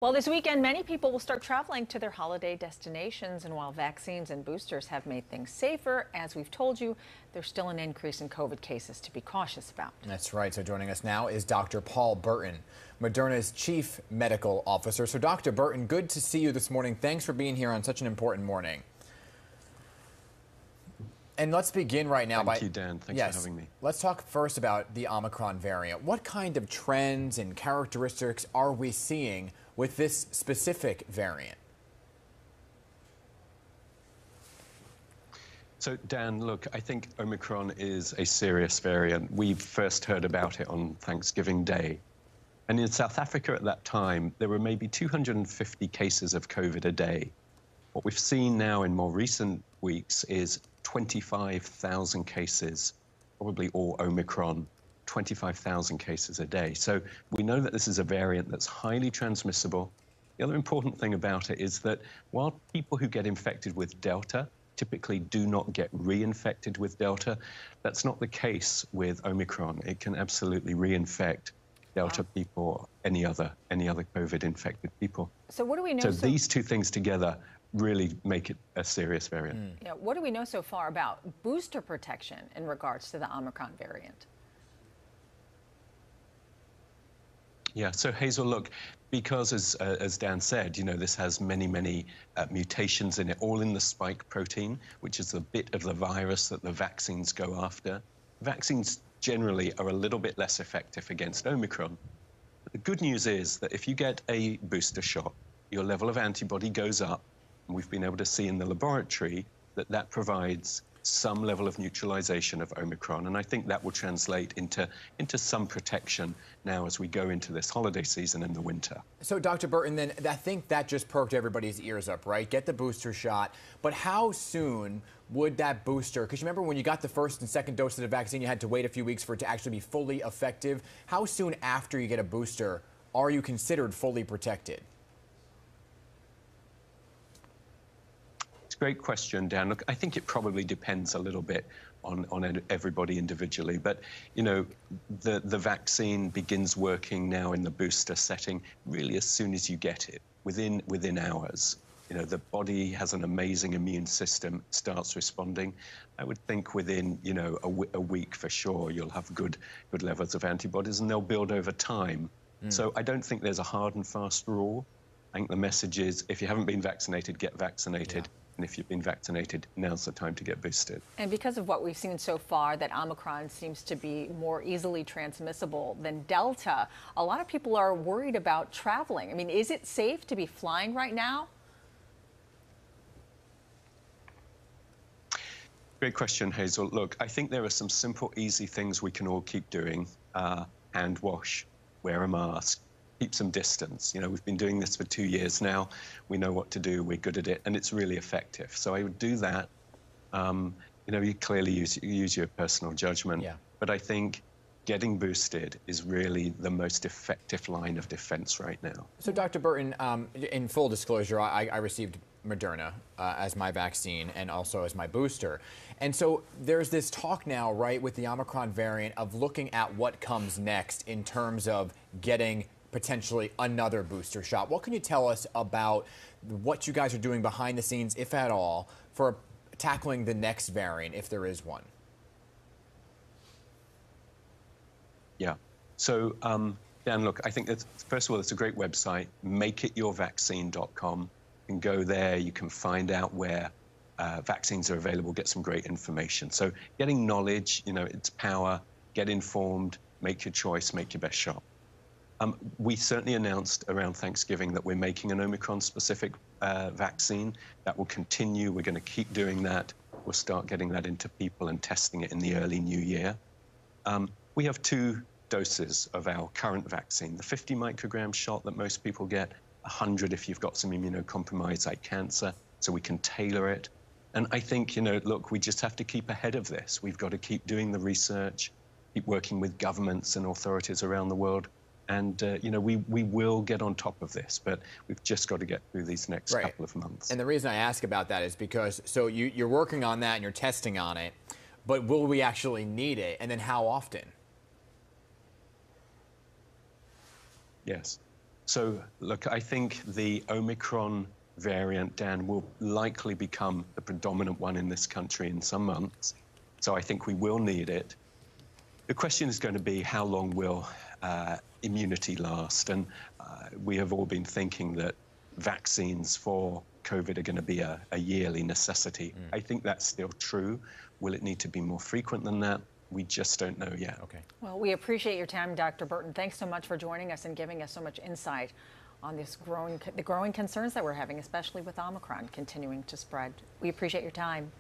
Well, this weekend, many people will start traveling to their holiday destinations. And while vaccines and boosters have made things safer, as we've told you, there's still an increase in COVID cases to be cautious about. That's right. So joining us now is Dr. Paul Burton, Moderna's chief medical officer. So Dr. Burton, good to see you this morning. Thanks for being here on such an important morning. And let's begin right now Thank you, Dan. Thanks for having me. Let's talk first about the Omicron variant. What kind of trends and characteristics are we seeing with this specific variant? So, Dan, look, I think Omicron is a serious variant. We first heard about it on Thanksgiving Day. And in South Africa at that time, there were maybe 250 cases of COVID a day. What we've seen now in more recent weeks is 25,000 cases, probably all Omicron, 25,000 cases a day. So we know that this is a variant that's highly transmissible. The other important thing about it is that while people who get infected with Delta typically do not get reinfected with Delta, that's not the case with Omicron. It can absolutely reinfect Delta people, any other COVID-infected people. So what do we know? So these two things together really make it a serious variant. Yeah, what do we know so far about booster protection in regards to the Omicron variant? Yeah, so Hazel, look, because as Dan said, you know, this has many mutations in it, all in the spike protein, which is the bit of the virus that the vaccines go after. Vaccines generally are a little bit less effective against Omicron. But the good news is that if you get a booster shot, your level of antibody goes up. And we've been able to see in the laboratory that that provides some level of neutralization of Omicron. And I think that will translate into some protection now as we go into this holiday season in the winter. So, Dr. Burton, then I think that just perked everybody's ears up, right? Get the booster shot. But how soon would that booster, because you remember when you got the first and second dose of the vaccine, you had to wait a few weeks for it to actually be fully effective. How soon after you get a booster are you considered fully protected? Great question, Dan. Look, I think it probably depends a little bit on everybody individually. But, you know, the vaccine begins working now in the booster setting really as soon as you get it, within hours. You know, the body has an amazing immune system, starts responding. I would think within, you know, a week for sure, you'll have good levels of antibodies, and they'll build over time. So I don't think there's a hard and fast rule. I think the message is, if you haven't been vaccinated, get vaccinated. Yeah. And if you've been vaccinated, now's the time to get boosted. And because of what we've seen so far, that Omicron seems to be more easily transmissible than Delta, a lot of people are worried about traveling. I mean, is it safe to be flying right now? Great question, Hazel. Look, I think there are some simple, easy things we can all keep doing. Hand wash, wear a mask, keep some distance. You know, we've been doing this for 2 years now. We know what to do. We're good at it, and it's really effective. So I would do that. You know, you clearly use your personal judgment. Yeah. But I think getting boosted is really the most effective line of defense right now. So, Dr. Burton, in full disclosure, I received Moderna as my vaccine and also as my booster. And so there's this talk now, right, with the Omicron variant of looking at what comes next in terms of getting potentially another booster shot. What can you tell us about what you guys are doing behind the scenes, if at all, for tackling the next variant, if there is one? Yeah. So, Dan, look, I think that's, first of all, it's a great website, makeityourvaccine.com. You can go there, you can find out where vaccines are available, get some great information. So getting knowledge, you know, it's power, get informed, make your choice, make your best shot. We certainly announced around Thanksgiving that we're making an Omicron-specific vaccine. That will continue. We're going to keep doing that. We'll start getting that into people and testing it in the early new year. We have 2 doses of our current vaccine, the 50 microgram shot that most people get, 100 if you've got some immunocompromised like cancer, so we can tailor it. And I think, you know, look, we just have to keep ahead of this. We've got to keep doing the research, keep working with governments and authorities around the world. And, you know, we will get on top of this, but we've just got to get through these next couple of months. And the reason I ask about that is because, so you're working on that and you're testing on it, but will we actually need it? And then how often? Yes. So, look, I think the Omicron variant, Dan, will likely become the predominant one in this country in some months. So I think we will need it. The question is going to be how long will immunity last? And we have all been thinking that vaccines for COVID are going to be a yearly necessity. I think that's still true. Will it need to be more frequent than that? We just don't know yet. Okay. Well, we appreciate your time, Dr. Burton. Thanks so much for joining us and giving us so much insight on the growing concerns that we're having, especially with Omicron continuing to spread. We appreciate your time.